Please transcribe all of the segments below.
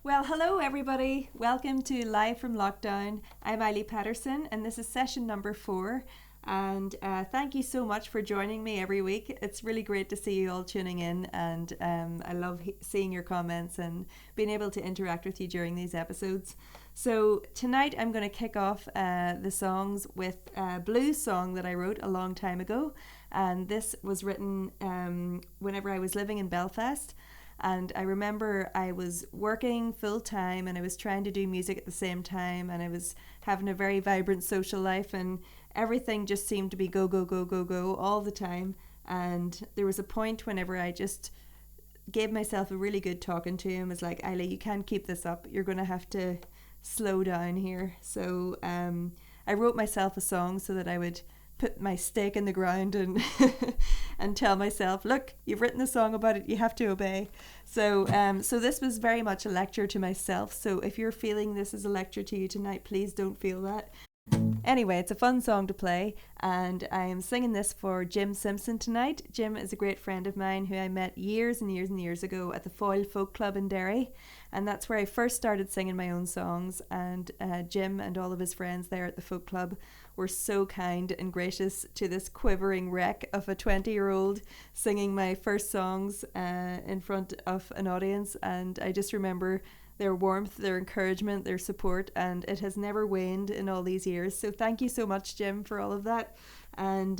Well, hello everybody. Welcome to Live from Lockdown. I'm Eilidh Patterson and this is session number 4. And thank you so much for joining me every week. It's really great to see you all tuning in, and I love seeing your comments and being able to interact with you during these episodes. So tonight I'm going to kick off the songs with a blues song that I wrote a long time ago. And this was written whenever I was living in Belfast. And I remember I was working full time and I was trying to do music at the same time, and I was having a very vibrant social life, and everything just seemed to be go, go, go, go, go all the time. And there was a point whenever I just gave myself a really good talking to and was like, Eilidh, you can't keep this up. You're going to have to slow down here. So I wrote myself a song so that I would put my stake in the ground and and tell myself, look, you've written a song about it, you have to obey. So this was very much a lecture to myself. So if you're feeling this is a lecture to you tonight, please don't feel that. Anyway, it's a fun song to play, and I am singing this for Jim Simpson tonight. Jim is a great friend of mine who I met years and years and years ago at the Foyle Folk Club in Derry, and that's where I first started singing my own songs. And Jim and all of his friends there at the Folk Club were so kind and gracious to this quivering wreck of a 20-year-old singing my first songs in front of an audience. And I just remember their warmth, their encouragement, their support, and it has never waned in all these years. So thank you so much, Jim, for all of that. And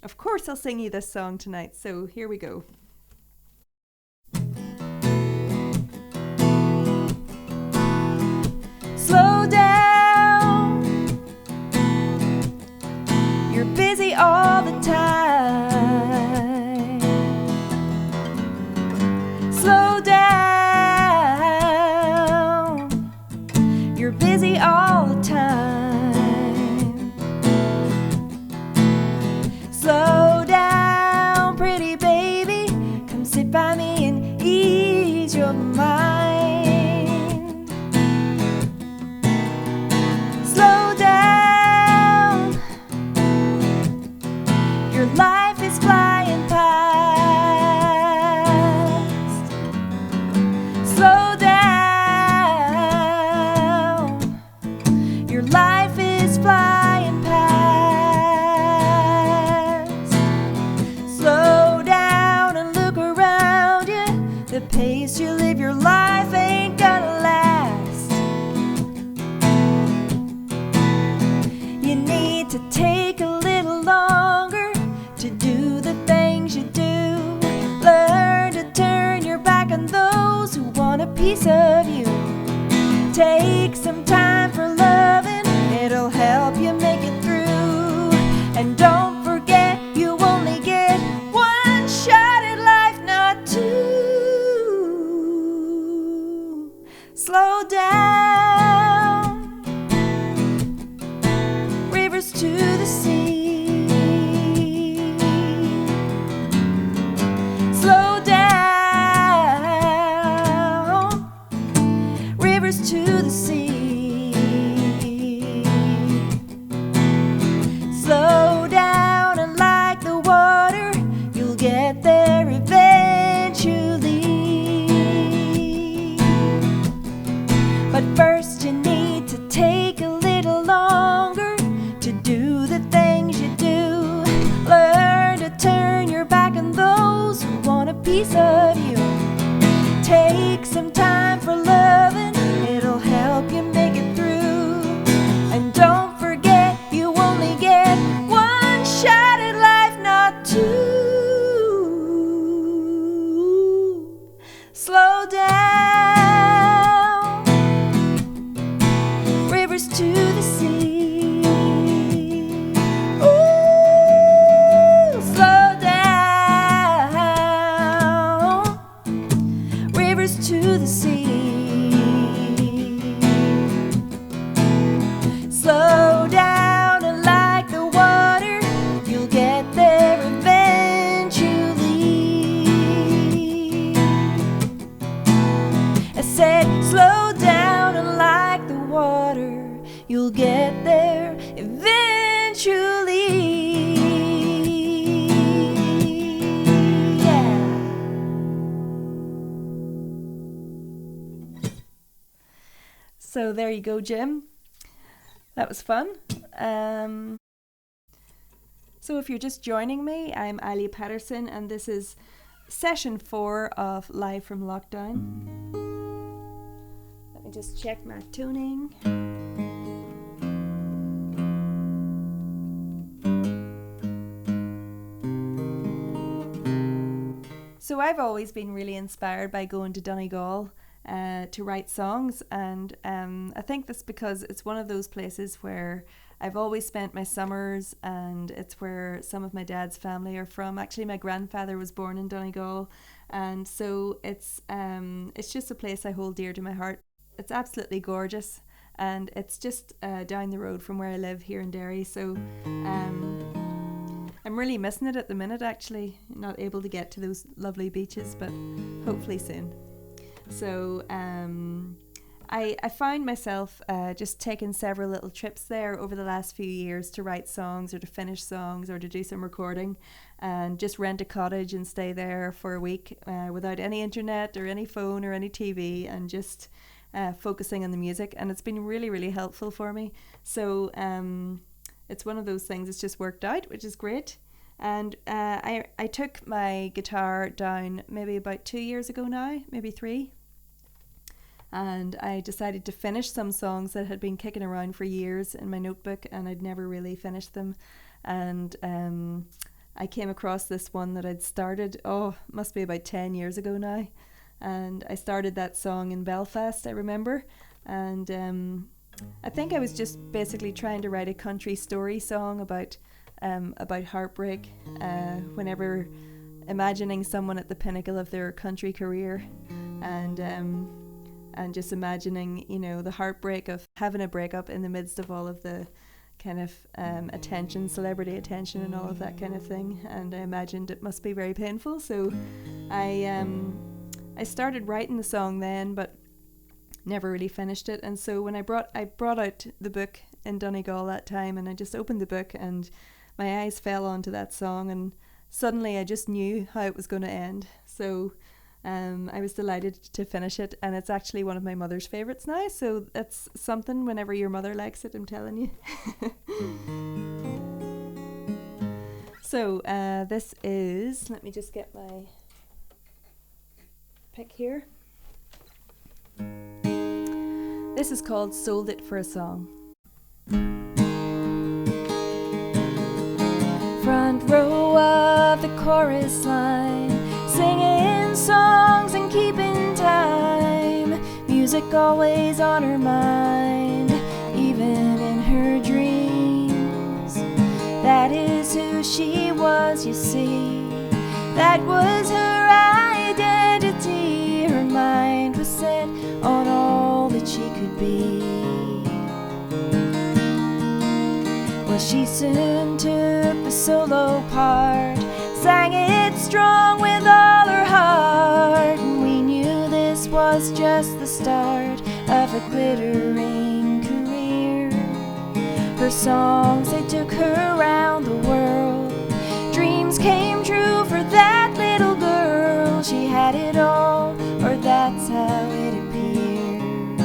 of course I'll sing you this song tonight. So here we go. Slow down, you're busy all the time. Slow down, you're busy all the time. Slow down, pretty baby, come sit by me and ease your mind. Slow down, your life is flying past. Slow down, your life is flying past. Slow down and look around you. The pace you live your life ain't gonna last. You need to take a little longer to do the things you do. Learn to turn your back on those who want a piece of you. Take some time for loving, it'll help you make it through. And don't forget, you only get one shot at life, not two. Slow down, rivers to the sea. Slow down, rivers to the sea. Slow down, and like the water, you'll get there eventually. But first you need to take a little longer to do the things you do. Learn to turn your back on those who want a piece of you. Take some time for loving, it'll help you make it through. And don't forget, you only get one shot at life, not two. Slow down, rivers to the sea. Ooh, slow down, rivers to the sea. So there you go, Jim. That was fun. So if you're just joining me, I'm Eilidh Patterson, and this is session 4 of Live from Lockdown. Let me just check my tuning. So I've always been really inspired by going to Donegal to write songs, and I think that's because it's one of those places where I've always spent my summers, and it's where some of my dad's family are from. Actually, my grandfather was born in Donegal, and so it's just a place I hold dear to my heart. It's absolutely gorgeous, and it's just down the road from where I live here in Derry, so I'm really missing it at the minute, actually. Not able to get to those lovely beaches, but hopefully soon. So I found myself just taking several little trips there over the last few years to write songs or to finish songs or to do some recording, and just rent a cottage and stay there for a week without any internet or any phone or any TV, and just focusing on the music. And it's been really, really helpful for me. So it's one of those things that's just worked out, which is great. And I took my guitar down maybe about 2 years ago now, maybe 3. And I decided to finish some songs that had been kicking around for years in my notebook, and I'd never really finished them. And I came across this one that I'd started, must be about 10 years ago now. And I started that song in Belfast, I remember. And I think I was just basically trying to write a country story song about heartbreak, whenever imagining someone at the pinnacle of their country career, and just imagining, the heartbreak of having a breakup in the midst of all of the kind of attention, celebrity attention and all of that kind of thing. And I imagined it must be very painful, so I started writing the song then, but never really finished it. And so when I brought out the book in Donegal that time, and I just opened the book and my eyes fell onto that song, and suddenly I just knew how it was going to end. So I was delighted to finish it, and it's actually one of my mother's favourites now, so that's something. Whenever your mother likes it, I'm telling you. So this is, let me just get my pick here. This is called Sold It for a Song. Front row of the chorus line, singing songs and keeping time. Music always on her mind, even in her dreams. That is who she was, you see. That was her identity. Her mind was set on all that she could be. Well, she soon took the solo part, sang it strong with all her heart, and we knew this was just the start of a glittering career. Her songs, they took her around the world. Dreams came true for that little girl. She had it all, or that's how it appeared.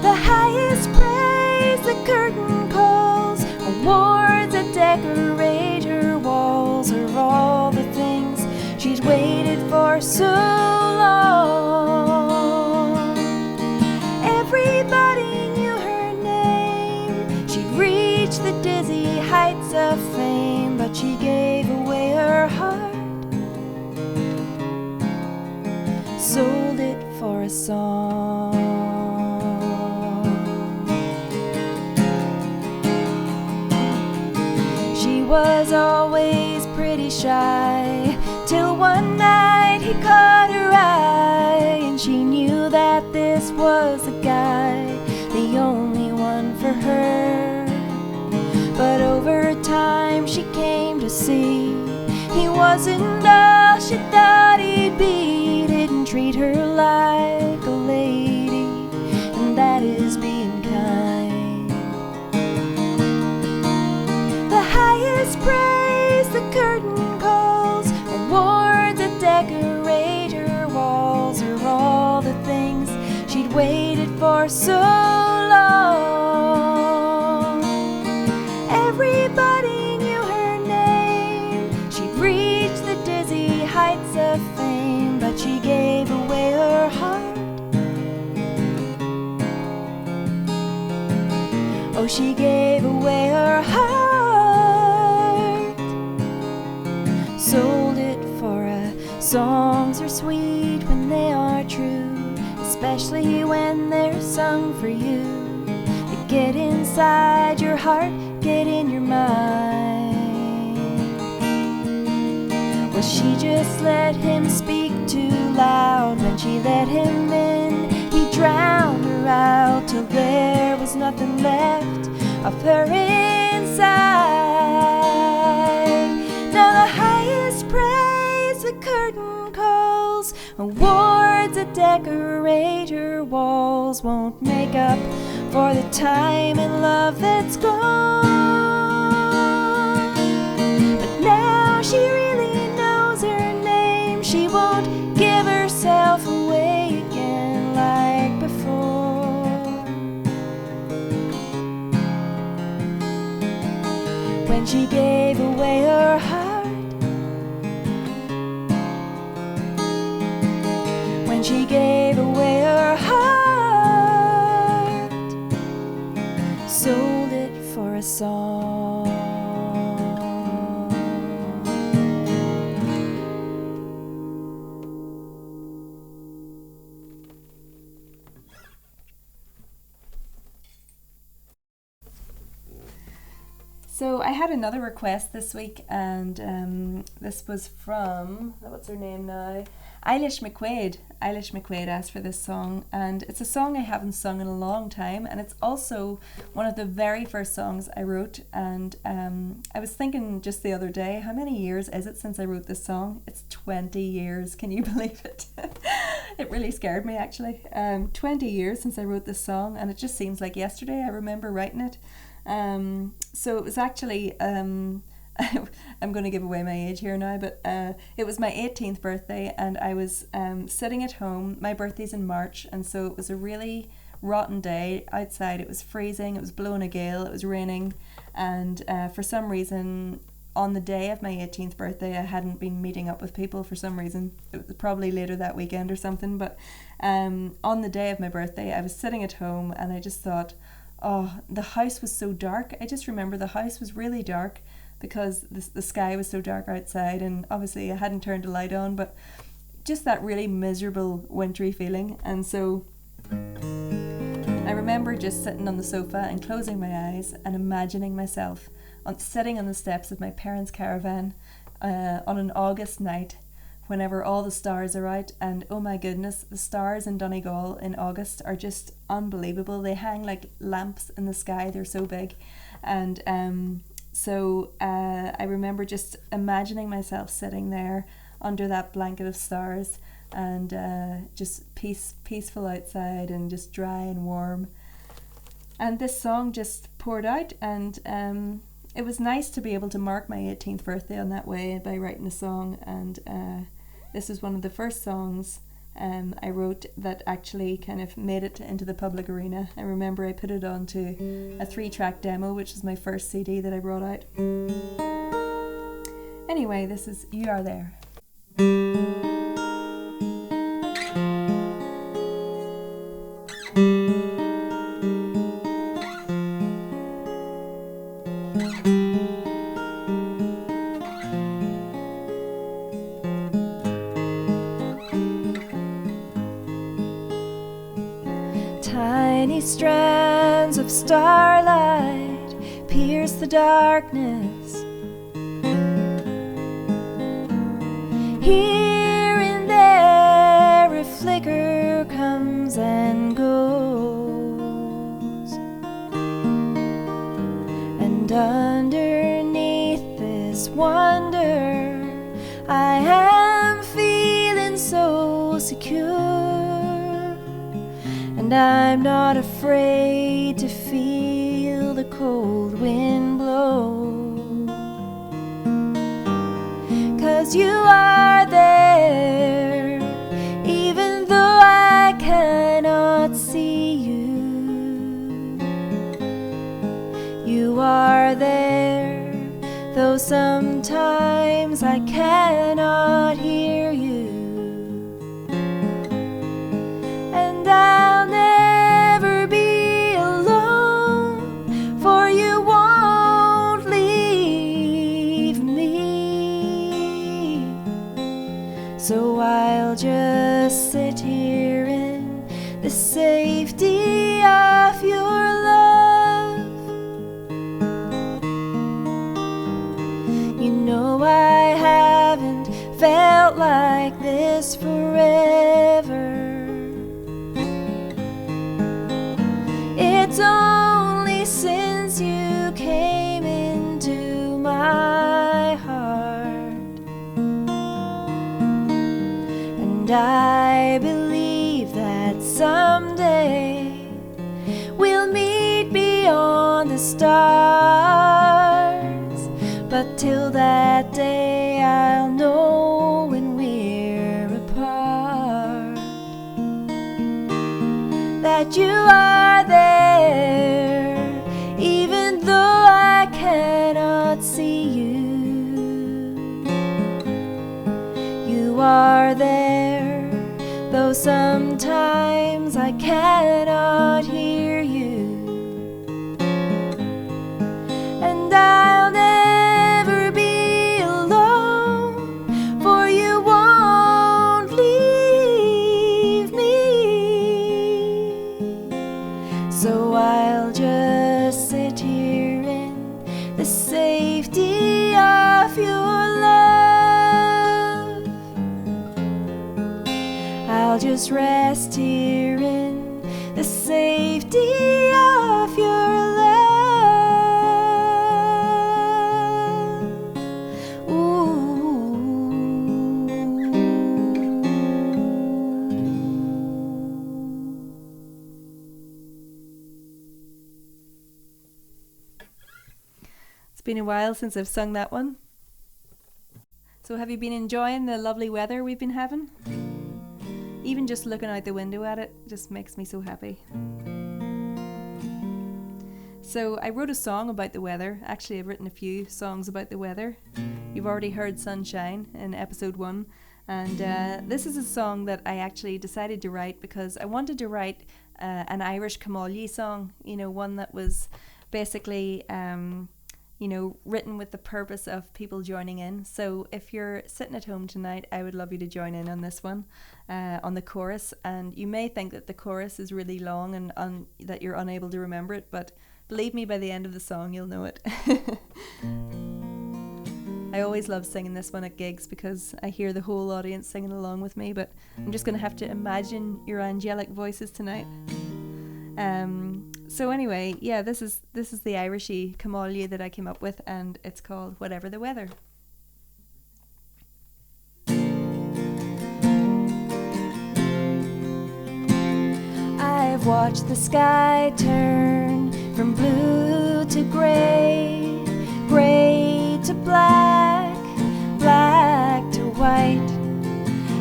The highest praise the curtain calls, awards that decorate her walls, are all the things she's waited for so long. Everybody knew her name. She'd reached the dizzy heights of fame, but she gave away her heart, sold it for a song. She was always pretty shy, till one night he caught her eye, and she knew that this was the guy, the only one for her. But over time she came to see he wasn't all she thought he'd be. Didn't treat her like a lady, and that is being kind. The highest praise the curtain calls, awards that decorate her walls, are all the things so long. Everybody knew her name. She'd reached the dizzy heights of fame, but she gave away her heart. Oh, she gave away her heart. Sold it for a songs are sweet when they are true, especially when they're sung for you. They get inside your heart, get in your mind. Well, she just let him speak too loud. When she let him in, he drowned her out till there was nothing left of her inside. Now the highest praise the curtain calls, awards that decorate her walls, won't make up for the time and love that's gone. But now she really knows her name. She won't give herself away again like before. When she gave away her heart, when she gave away her heart, sold it for a song. So I had another request this week, and this was from, what's her name now? Eilidh McQuaid. Eilidh McQuaid asked for this song, and it's a song I haven't sung in a long time, and it's also one of the very first songs I wrote. And I was thinking just the other day, how many years is it since I wrote this song? It's 20 years. Can you believe it? It really scared me, actually. 20 years since I wrote this song, and it just seems like yesterday I remember writing it. So it was actually I'm going to give away my age here now, but it was my 18th birthday, and I was sitting at home. My birthday's in March, and so it was a really rotten day outside. It was freezing, it was blowing a gale, it was raining, and for some reason on the day of my 18th birthday I hadn't been meeting up with people for some reason. It was probably later that weekend or something, but on the day of my birthday I was sitting at home, and I just thought, oh, the house was so dark. I just remember the house was really dark because the sky was so dark outside, and obviously I hadn't turned a light on, but just that really miserable wintry feeling. And so I remember just sitting on the sofa and closing my eyes and imagining myself sitting on the steps of my parents' caravan on an August night, whenever all the stars are out. And oh my goodness, the stars in Donegal in August are just unbelievable. They hang like lamps in the sky, they're so big. And so I remember just imagining myself sitting there under that blanket of stars, and just peaceful outside and just dry and warm. And this song just poured out, and it was nice to be able to mark my 18th birthday on that way by writing a song. And this is one of the first songs I wrote that actually kind of made it into the public arena. I remember I put it onto a 3-track demo, which is my first CD that I brought out. Anyway, this is You Are There. Tiny strands of starlight pierce the darkness. Here and there a flicker comes and goes, and underneath this wonder I am feeling so secure. And I'm not afraid to feel the cold wind blow, 'cause you are there, even though I cannot see you. though sometimes I cannot hear you. And I'll never be alone, for you won't leave me. So I'll just sit here in the safety of your love. You know I haven't felt like this forever. It's only since you came into my heart. And I believe that someday we'll meet beyond the stars. But till that day I'll know when we're apart that you are there, even though I cannot see you. You are there, though sometimes I cannot hear you. And I'll never be alone, for you won't leave me. So I'll just sit here in the safety of your love. I'll just rest here in the safety of your love. It's been a while since I've sung that one. So have you been enjoying the lovely weather we've been having? Even just looking out the window at it just makes me so happy. So I wrote a song about the weather. Actually, I've written a few songs about the weather. You've already heard Sunshine in episode 1. And this is a song that I actually decided to write because I wanted to write an Irish Camolie song. You know, one that was basically written with the purpose of people joining in. So if you're sitting at home tonight, I would love you to join in on this one, on the chorus. And you may think that the chorus is really long and that you're unable to remember it, but believe me, by the end of the song, you'll know it. I always love singing this one at gigs because I hear the whole audience singing along with me, but I'm just going to have to imagine your angelic voices tonight. So anyway, yeah, this is the Irishy Camolie that I came up with, and it's called Whatever the Weather. I've watched the sky turn from blue to grey, grey to black, black to white.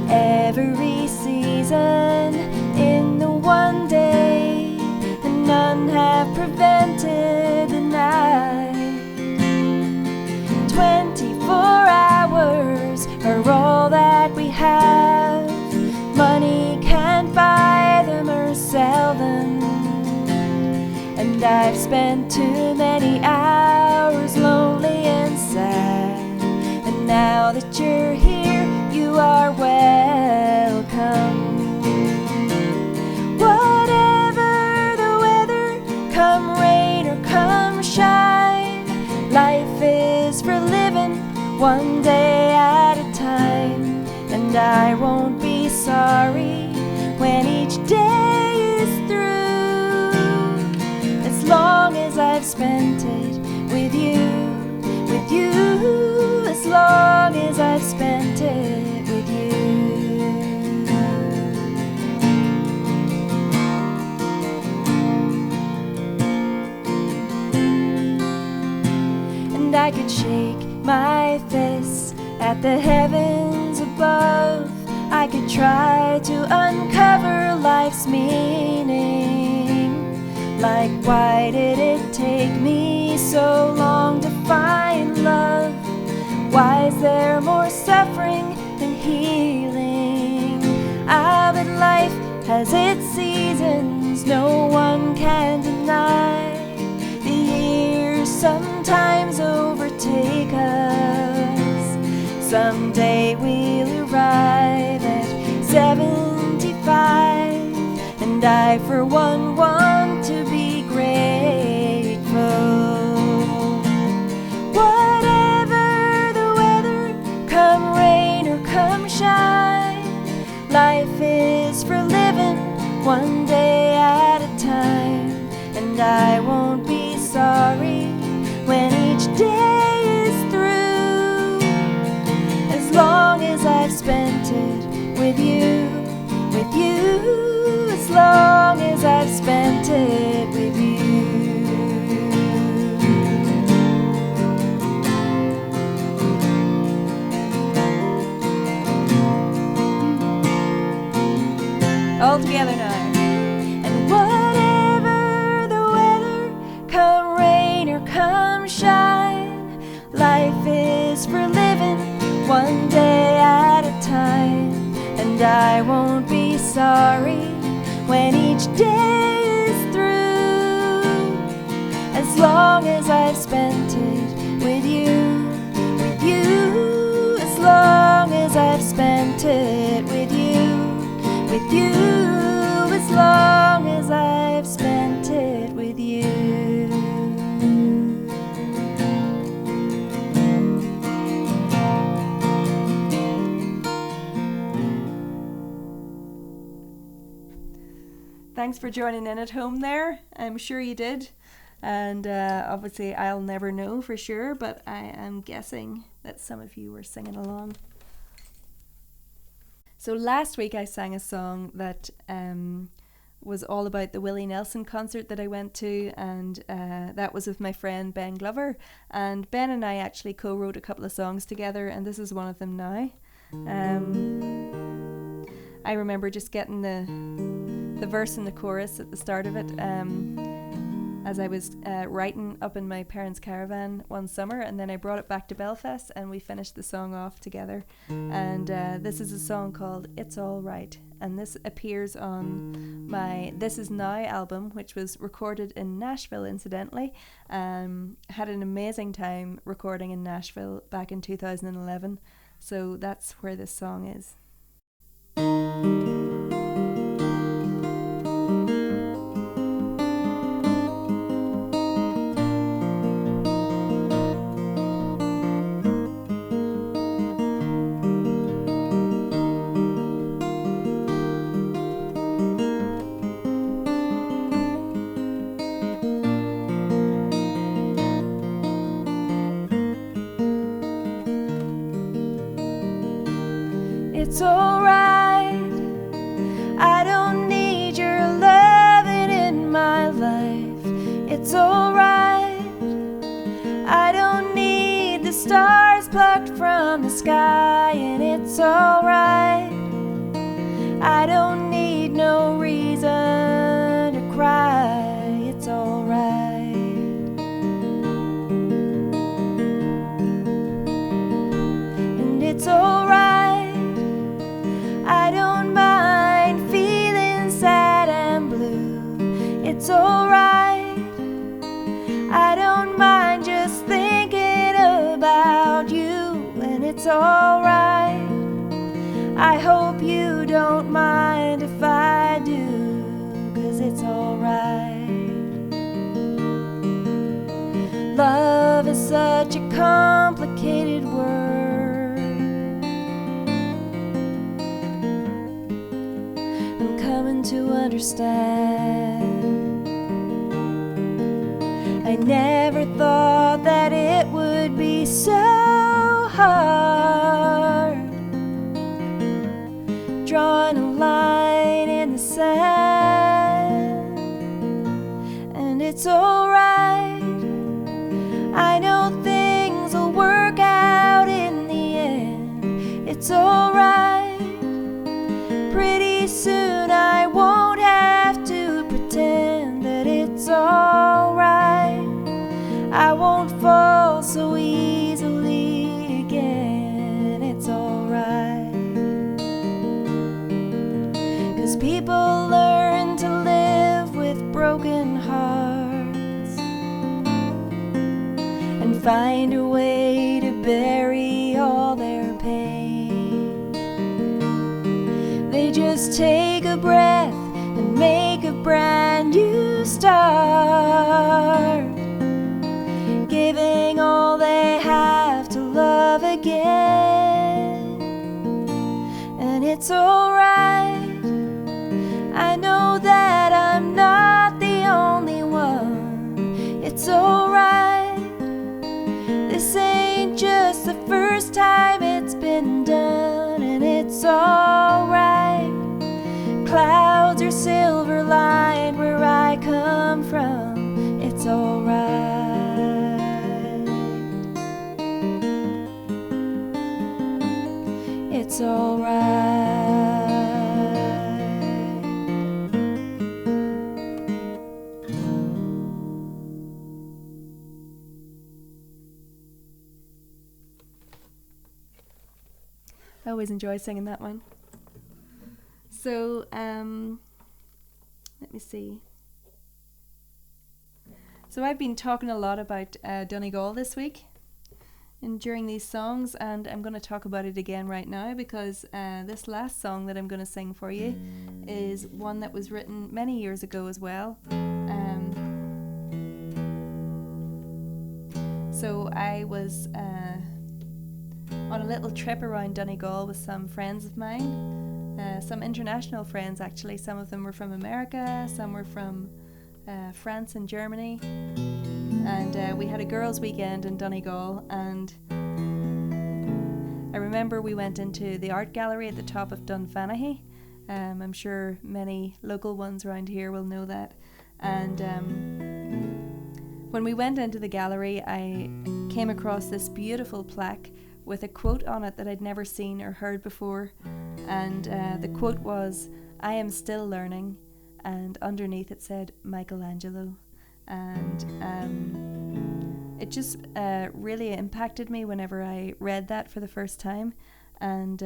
Every season in the one day, and none have prevented the night. 24 hours are all that we have. Money can't buy them or sell them. And I've spent too many hours lonely and sad. And now that you're here, you are welcome. Whatever the weather, come rain or come shine, life is for living one day at a time. And I won't be sorry when each day is through, as long as I've spent it with you, as long as I've spent it with you. And I could shake my fists at the heavens above. I could try to uncover life's meaning. Like, why did it take me so long to find love? Why is there more suffering than healing? But life has its seasons, no one can deny. The years sometimes overtake us. Someday we'll arrive at 75, and I for one want to be grateful. Whatever the weather, come rain or come shine, life is for living one day at a time. And I won't be sorry when each day is through, as long as I've spent it with you, as long as I've spent it with you. All together now. And whatever the weather, come rain or come shine, life is for living one day at a time. And I won't be sorry when each day is through, as long as I've spent it with you, as long as I've spent it with you, as long as I've spent it with you. Thanks for joining in at home there. I'm sure you did. And obviously I'll never know for sure, but I am guessing that some of you were singing along. So last week I sang a song that was all about the Willie Nelson concert that I went to, and that was with my friend Ben Glover. And Ben and I actually co-wrote a couple of songs together, and this is one of them now. I remember just getting the verse and the chorus at the start of it as I was writing up in my parents' caravan one summer, and then I brought it back to Belfast and we finished the song off together. And this is a song called It's All Right, and this appears on my This Is Now album, which was recorded in Nashville, incidentally. Had an amazing time recording in Nashville back in 2011, so that's where this song is. It's alright, I don't need your loving in my life. It's alright, I don't need the stars plucked from the sky. And it's alright, I don't need no reason to cry. It's alright. And it's alright, I don't mind feeling sad and blue. It's alright, I don't mind just thinking about you. And it's alright, I hope you don't mind if I do, 'cause it's alright. Love is such a complicated word. I'm coming to understand. I never thought that it would be so hard, drawing a line in the sand. And it's alright, I know things will work out in the end. It's alright, pretty soon I won't have to pretend that it's alright. I won't fall so easily again. find a way to bury all their pain. They just take a breath and make a brand new start, giving all they have to love again. And it's alright, I know that I'm not the only one. It's alright, this ain't just the first time it's been done. And it's alright, clouds are silver lined where I come from. It's alright. It's alright. I always enjoy singing that one. So, let me see. So I've been talking a lot about Donegal this week and during these songs, and I'm going to talk about it again right now because this last song that I'm going to sing for you is one that was written many years ago as well. So I was on a little trip around Donegal with some friends of mine, some international friends actually. Some of them were from America, some were from France and Germany, and we had a girls' weekend in Donegal. And I remember we went into the art gallery at the top of Dunfanaghy. I'm sure many local ones around here will know that. And when we went into the gallery, I came across this beautiful plaque with a quote on it that I'd never seen or heard before. And the quote was, "I am still learning," and underneath it said Michelangelo. And it just really impacted me whenever I read that for the first time. And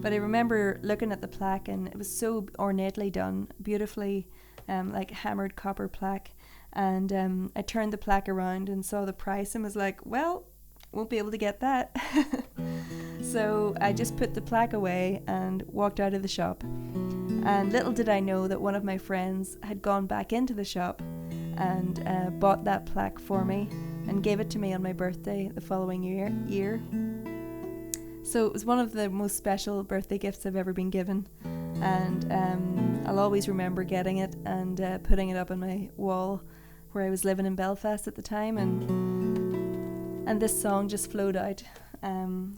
but I remember looking at the plaque, and it was so ornately done, beautifully like hammered copper plaque. And I turned the plaque around and saw the price and was like, well, won't be able to get that. So I just put the plaque away and walked out of the shop. And little did I know that one of my friends had gone back into the shop and bought that plaque for me and gave it to me on my birthday the following year. So it was one of the most special birthday gifts I've ever been given. And I'll always remember getting it and putting it up on my wall where I was living in Belfast at the time. And this song just flowed out.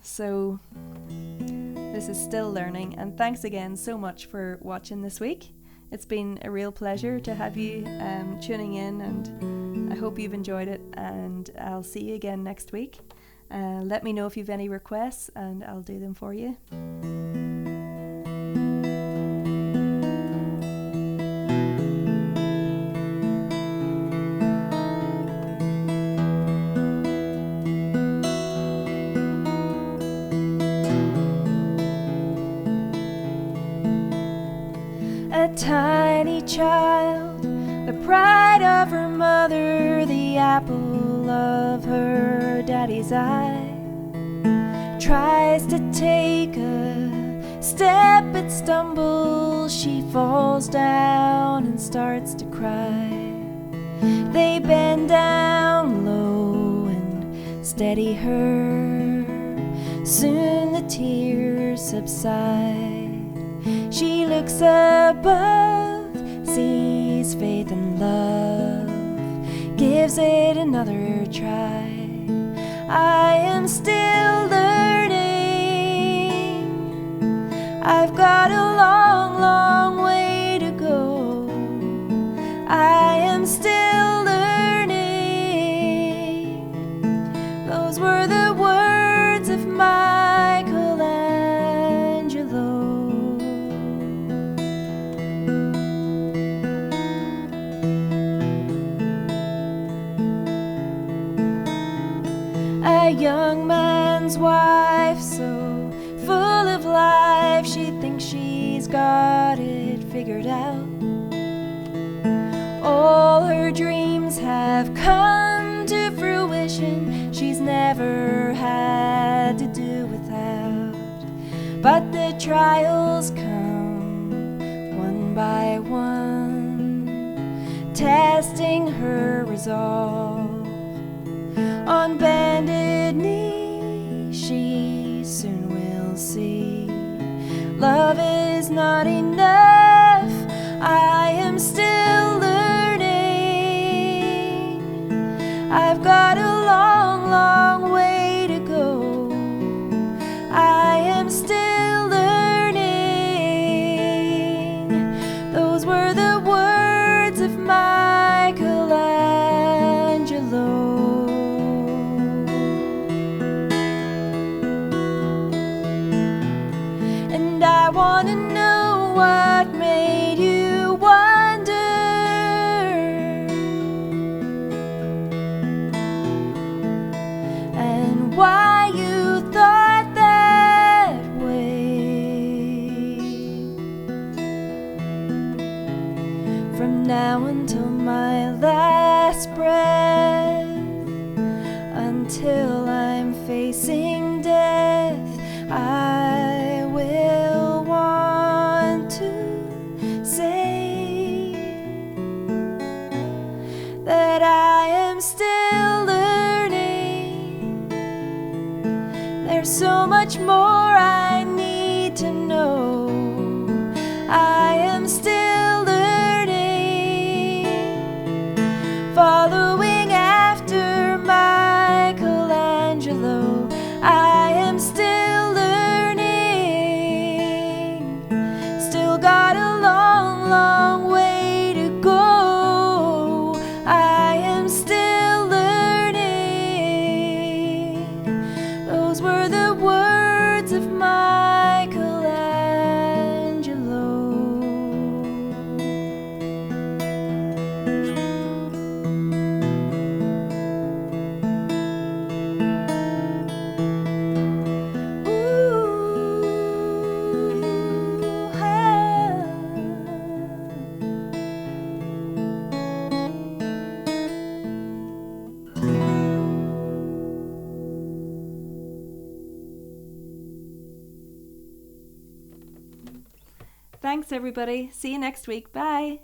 So this is Still Learning, and thanks again so much for watching this week. It's been a real pleasure to have you tuning in, and I hope you've enjoyed it, and I'll see you again next week. Let me know if you've any requests and I'll do them for you. A tiny child, the pride of her mother, the apple of her daddy's eye, tries to take a step but stumbles. She falls down and starts to cry. They bend down low and steady her. Soon the tears subside. She looks above, sees faith and love, gives it another try. I am still learning. I've got a long, long way to go. I am still learning. Those were the words of Michelangelo. A young man's wife, so full of life, she thinks she's got it figured out. All her dreams have come to fruition. never had to do without. But the trials come one by one, testing her resolve. On bended knee, she soon will see love is not enough. I am still learning. I've got a long, long way to go. I am still learning. Those were the words of Michelangelo. And I want to know what made you wonder, and why you thought that way. From now until my last breath, until I'm facing death, I will want to say that I am still learning. There's so much more I need to know. I am still learning, following after Michelangelo. I am still learning, still got a long, long way to go. I am still learning. Those were the words of Michelangelo. Thanks, everybody. See you next week. Bye.